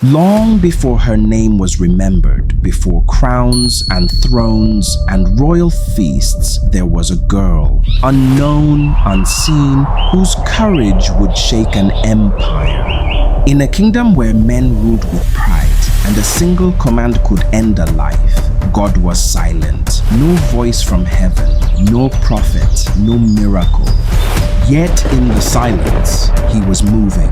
Long before her name was remembered, before crowns and thrones and royal feasts, there was a girl, unknown, unseen, whose courage would shake an empire. In a kingdom where men ruled with pride and a single command could end a life, God was silent. No voice from heaven, no prophet, no miracle. Yet in the silence, he was moving.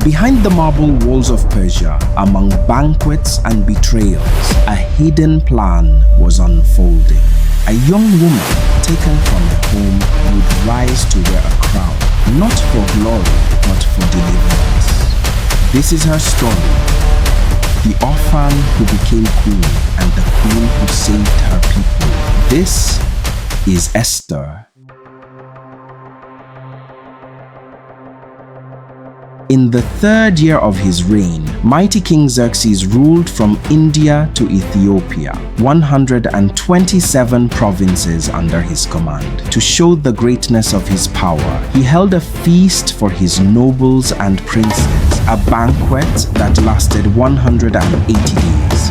Behind the marble walls of Persia, among banquets and betrayals, a hidden plan was unfolding. A young woman taken from a home would rise to wear a crown, not for glory, but for deliverance. This is her story. The orphan who became queen and the queen who saved her people. This is Esther. In the 3rd year of his reign, mighty King Xerxes ruled from India to Ethiopia, 127 provinces under his command. To show the greatness of his power, he held a feast for his nobles and princes, a banquet that lasted 180 days.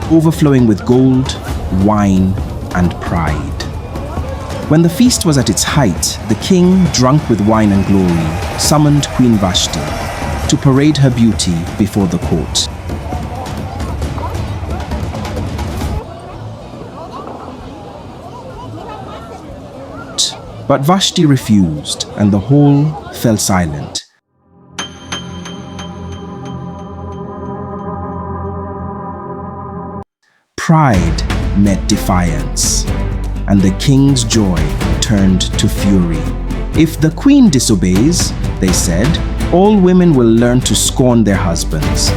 Overflowing with gold, wine, and pride. When the feast was at its height, the king, drunk with wine and glory, summoned Queen Vashti to parade her beauty before the court. But Vashti refused, and the whole fell silent. Pride met defiance, and the king's joy turned to fury. If the queen disobeys, they said, all women will learn to scorn their husbands.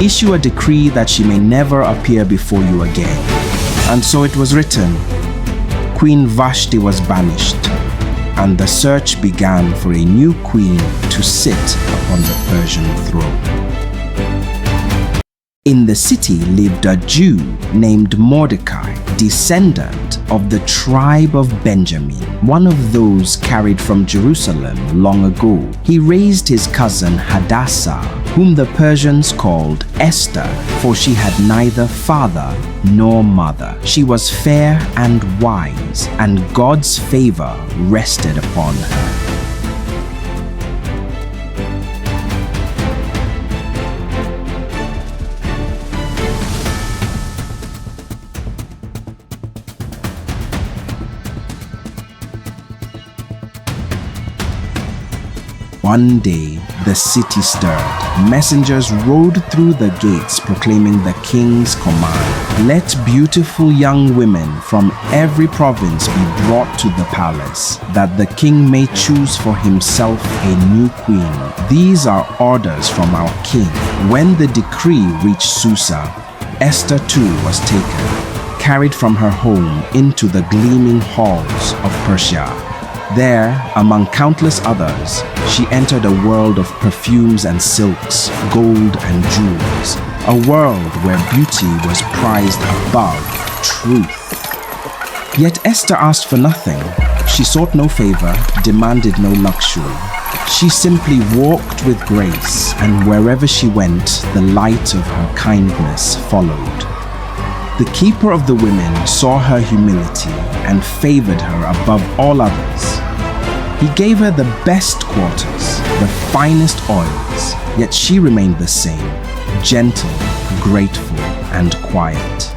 Issue a decree that she may never appear before you again. And so it was written. Queen Vashti was banished, and the search began for a new queen to sit upon the Persian throne. In the city lived a Jew named Mordecai, descendant of the tribe of Benjamin, one of those carried from Jerusalem long ago. He raised his cousin Hadassah, whom the Persians called Esther, for she had neither father nor mother. She was fair and wise, and God's favor rested upon her. One day, the city stirred. Messengers rode through the gates proclaiming the king's command. Let beautiful young women from every province be brought to the palace, that the king may choose for himself a new queen. These are orders from our king. When the decree reached Susa, Esther too was taken, carried from her home into the gleaming halls of Persia. There, among countless others, she entered a world of perfumes and silks, gold and jewels, a world where beauty was prized above truth. Yet Esther asked for nothing. She sought no favor, demanded no luxury. She simply walked with grace, and wherever she went, the light of her kindness followed. The keeper of the women saw her humility and favored her above all others. He gave her the best quarters, the finest oils, yet she remained the same, gentle, grateful, and quiet.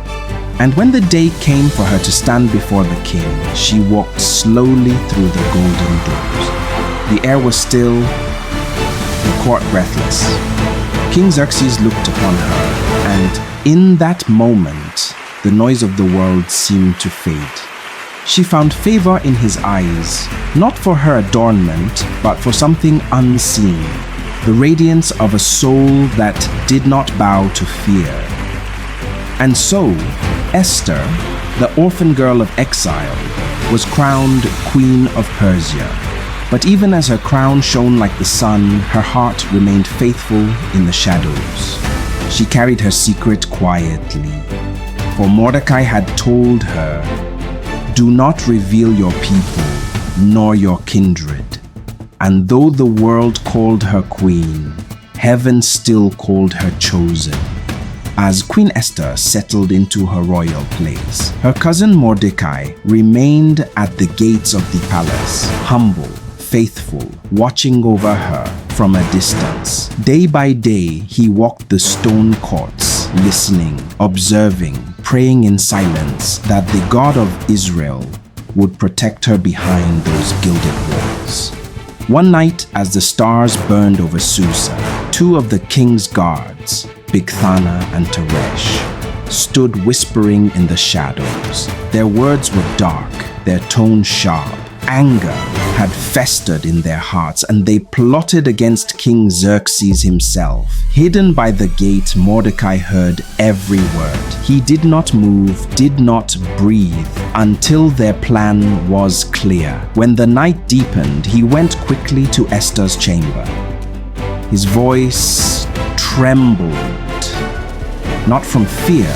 And when the day came for her to stand before the king, she walked slowly through the golden doors. The air was still, the court breathless. King Xerxes looked upon her, and in that moment, the noise of the world seemed to fade. She found favor in his eyes, not for her adornment, but for something unseen, the radiance of a soul that did not bow to fear. And so, Esther, the orphan girl of exile, was crowned Queen of Persia. But even as her crown shone like the sun, her heart remained faithful in the shadows. She carried her secret quietly, for Mordecai had told her, "Do not reveal your people, nor your kindred." And though the world called her queen, heaven still called her chosen. As Queen Esther settled into her royal place, her cousin Mordecai remained at the gates of the palace, humble, faithful, watching over her from a distance. Day by day, he walked the stone courts, listening, observing, praying in silence that the God of Israel would protect her behind those gilded walls. One night, as the stars burned over Susa, two of the king's guards, Bigthana and Teresh, stood whispering in the shadows. Their words were dark, their tone sharp. Anger had festered in their hearts, and they plotted against King Xerxes himself. Hidden by the gate, Mordecai heard every word. He did not move, did not breathe, until their plan was clear. When the night deepened, he went quickly to Esther's chamber. His voice trembled, not from fear,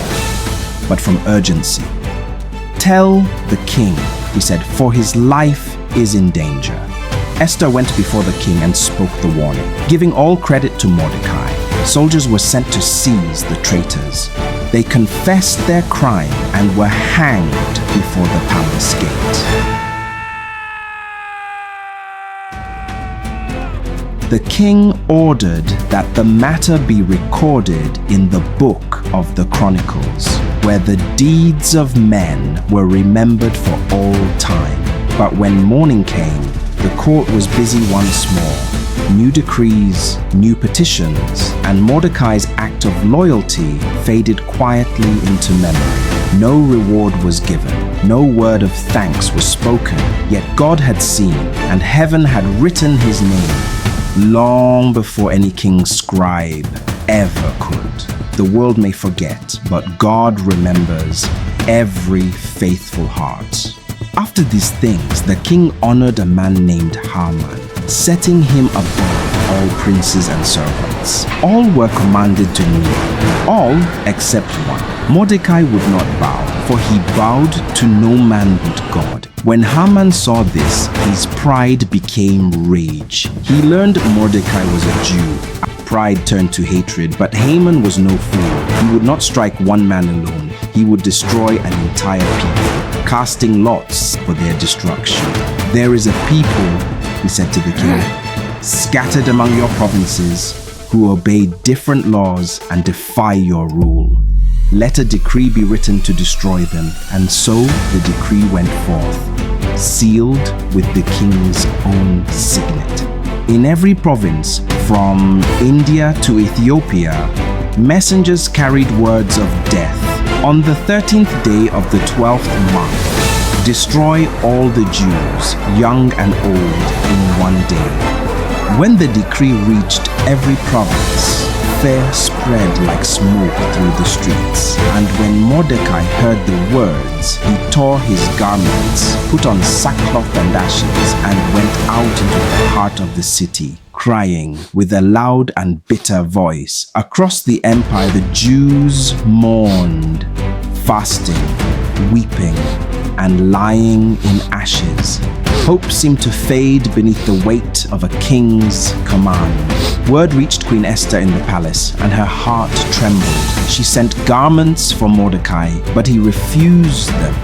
but from urgency. "Tell the king," he said, "for his life is in danger." Esther went before the king and spoke the warning, giving all credit to Mordecai. Soldiers were sent to seize the traitors. They confessed their crime and were hanged before the palace gate. The king ordered that the matter be recorded in the book of the Chronicles, where the deeds of men were remembered for all time. But when morning came, the court was busy once more. New decrees, new petitions, and Mordecai's act of loyalty faded quietly into memory. No reward was given, no word of thanks was spoken, yet God had seen, and heaven had written his name long before any king's scribe ever could. The world may forget, but God remembers every faithful heart. After these things, the king honored a man named Haman, setting him above all princes and servants. All were commanded to kneel, all except one. Mordecai would not bow, for he bowed to no man but God. When Haman saw this, his pride became rage. He learned Mordecai was a Jew. Pride turned to hatred, but Haman was no fool. He would not strike one man alone. He would destroy an entire people, casting lots for their destruction. "There is a people," he said to the king, "scattered among your provinces, who obey different laws and defy your rule. Let a decree be written to destroy them." And so the decree went forth, sealed with the king's own signet. In every province, from India to Ethiopia, messengers carried words of death. On the 13th day of the 12th month, destroy all the Jews, young and old, in one day. When the decree reached every province, fear spread like smoke through the streets. And when Mordecai heard the words, he tore his garments, put on sackcloth and ashes, and went out into the heart of the city, crying with a loud and bitter voice. Across the empire, the Jews mourned, fasting, weeping, and lying in ashes. Hope seemed to fade beneath the weight of a king's command. Word reached Queen Esther in the palace, and her heart trembled. She sent garments for Mordecai, but he refused them.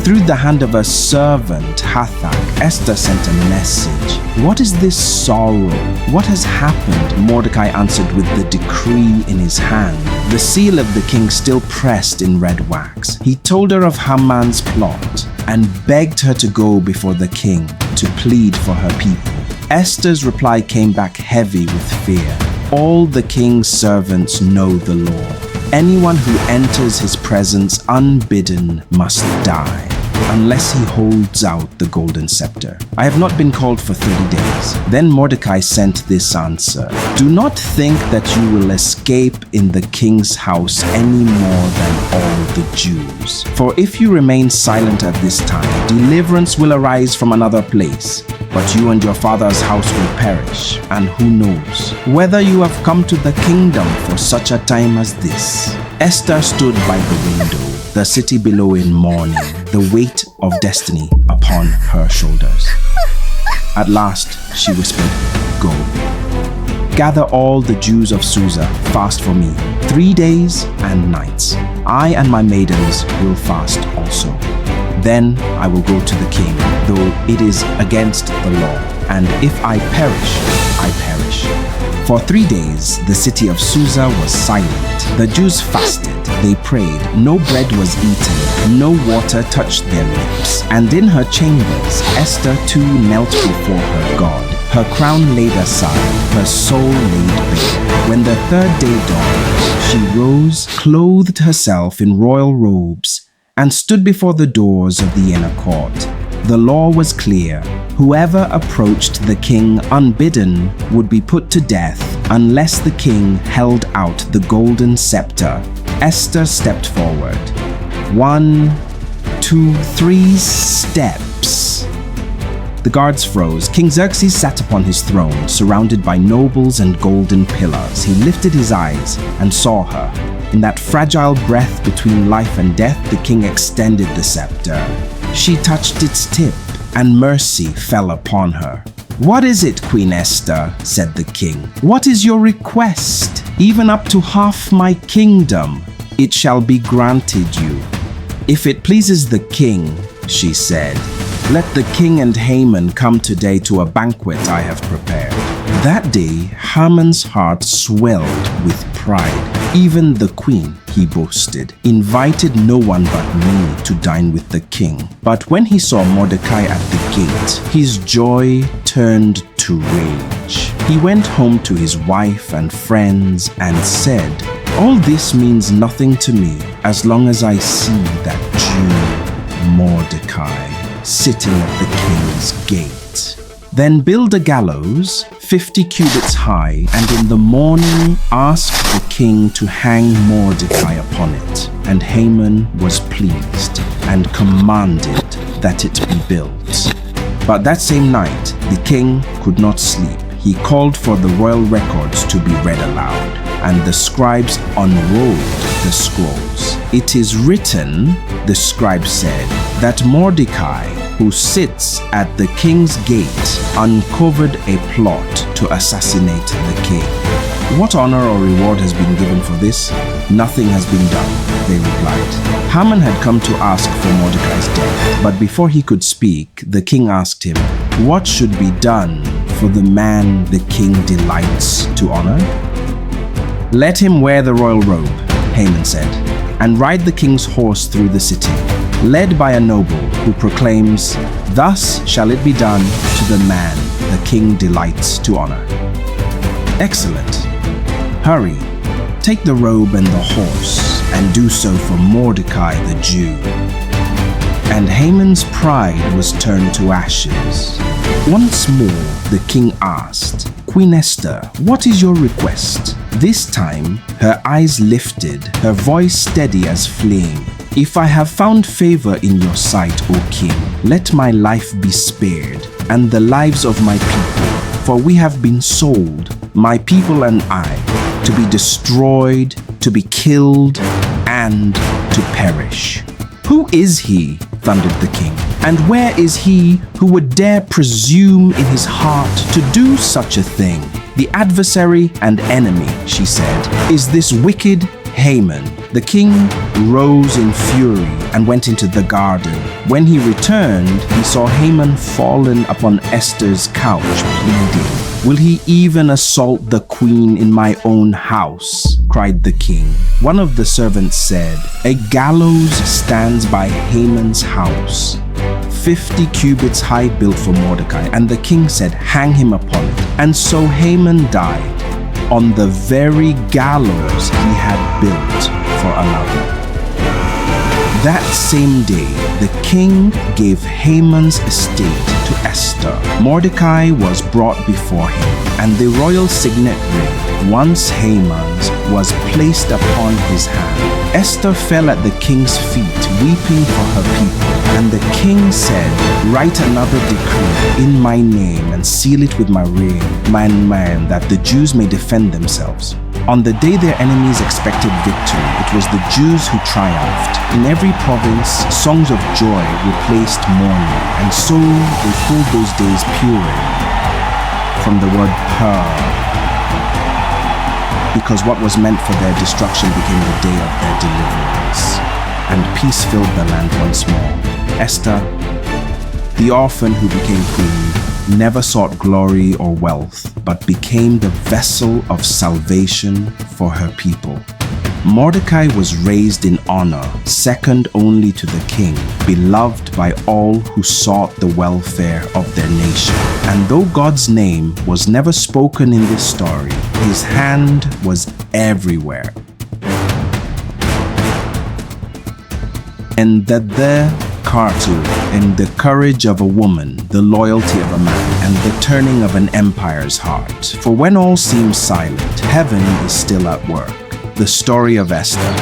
Through the hand of a servant, Hathach, Esther sent a message. "What is this sorrow? What has happened?" Mordecai answered with the decree in his hand, the seal of the king still pressed in red wax. He told her of Haman's plot and begged her to go before the king to plead for her people. Esther's reply came back heavy with fear. "All the king's servants know the law. Anyone who enters his presence unbidden must die." unless he holds out the golden scepter. I have not been called for 30 days. Then Mordecai sent this answer: Do not think that you will escape in the king's house any more than all the Jews. For if you remain silent at this time, deliverance will arise from another place. But you and your father's house will perish, and who knows whether you have come to the kingdom for such a time as this. Esther stood by the window, the city below in mourning, the weight of destiny upon her shoulders. At last, she whispered, Go. Gather all the Jews of Susa, fast for me, 3 days and nights. I and my maidens will fast also. Then I will go to the king, though it is against the law. And if I perish, I perish. For 3 days, the city of Susa was silent. The Jews fasted, they prayed, no bread was eaten, no water touched their lips. And in her chambers, Esther too knelt before her God. Her crown laid aside, her soul laid bare. When the 3rd day dawned, she rose, clothed herself in royal robes, and stood before the doors of the inner court. The law was clear. Whoever approached the king unbidden would be put to death unless the king held out the golden scepter. Esther stepped forward. 1, 2, 3 steps. The guards froze. King Xerxes sat upon his throne, surrounded by nobles and golden pillars. He lifted his eyes and saw her. In that fragile breath between life and death, the king extended the scepter. She touched its tip, and mercy fell upon her. What is it, Queen Esther? Said the king. What is your request? Even up to half my kingdom, it shall be granted you. If it pleases the king, she said, let the king and Haman come today to a banquet I have prepared. That day, Haman's heart swelled with pride. Even the queen, he boasted, invited no one but me to dine with the king. But when he saw Mordecai at the gate, his joy turned to rage. He went home to his wife and friends and said, all this means nothing to me as long as I see that Jew Mordecai sitting at the king's gate. Then build a gallows 50 cubits high, and in the morning ask the king to hang Mordecai upon it. And Haman was pleased and commanded that it be built. But that same night the king could not sleep. He called for the royal records to be read aloud, and the scribes unrolled the scrolls. It is written, the scribe said, that Mordecai, who sits at the king's gate, uncovered a plot to assassinate the king. What honor or reward has been given for this? Nothing has been done, they replied. Haman had come to ask for Mordecai's death, but before he could speak, the king asked him, what should be done for the man the king delights to honor? Let him wear the royal robe, Haman said, and ride the king's horse through the city, led by a noble who proclaims, thus shall it be done to the man the king delights to honor. Excellent. Hurry, take the robe and the horse, and do so for Mordecai the Jew. And Haman's pride was turned to ashes. Once more the king asked, Queen Esther, what is your request? This time her eyes lifted, her voice steady as flame. If I have found favor in your sight, O king, let my life be spared, and the lives of my people, for we have been sold, my people and I, to be destroyed, to be killed, and to perish. Who is he? Thundered the king. And where is he who would dare presume in his heart to do such a thing? The adversary and enemy, she said, is this wicked Haman. The king rose in fury and went into the garden. When he returned, he saw Haman fallen upon Esther's couch, pleading. Will he even assault the queen in my own house? Cried the king. One of the servants said, a gallows stands by Haman's house, 50 cubits high, built for Mordecai. And the king said, hang him upon it. And so Haman died on the very gallows he had built for another. That same day, the king gave Haman's estate to Esther. Mordecai was brought before him, and the royal signet ring, once Haman's, was placed upon his hand. Esther fell at the king's feet, weeping for her people. And the king said, "Write another decree in my name and seal it with my ring, that the Jews may defend themselves." On the day their enemies expected victory, it was the Jews who triumphed. In every province, songs of joy replaced mourning, and so they called those days Purim, from the word pur, because what was meant for their destruction became the day of their deliverance, and peace filled the land once more. Esther, the orphan who became queen, never sought glory or wealth, but became the vessel of salvation for her people. Mordecai was raised in honor, second only to the king, beloved by all who sought the welfare of their nation. And though God's name was never spoken in this story, his hand was everywhere. And that there in the courage of a woman, the loyalty of a man, and the turning of an empire's heart. For when all seems silent, heaven is still at work. The story of Esther.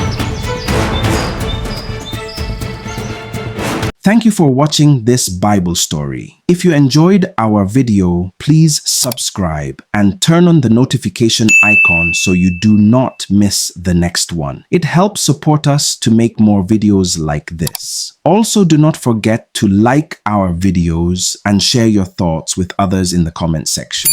Thank you for watching this Bible story. If you enjoyed our video, please subscribe and turn on the notification icon so you do not miss the next one. It helps support us to make more videos like this. Also, do not forget to like our videos and share your thoughts with others in the comment section.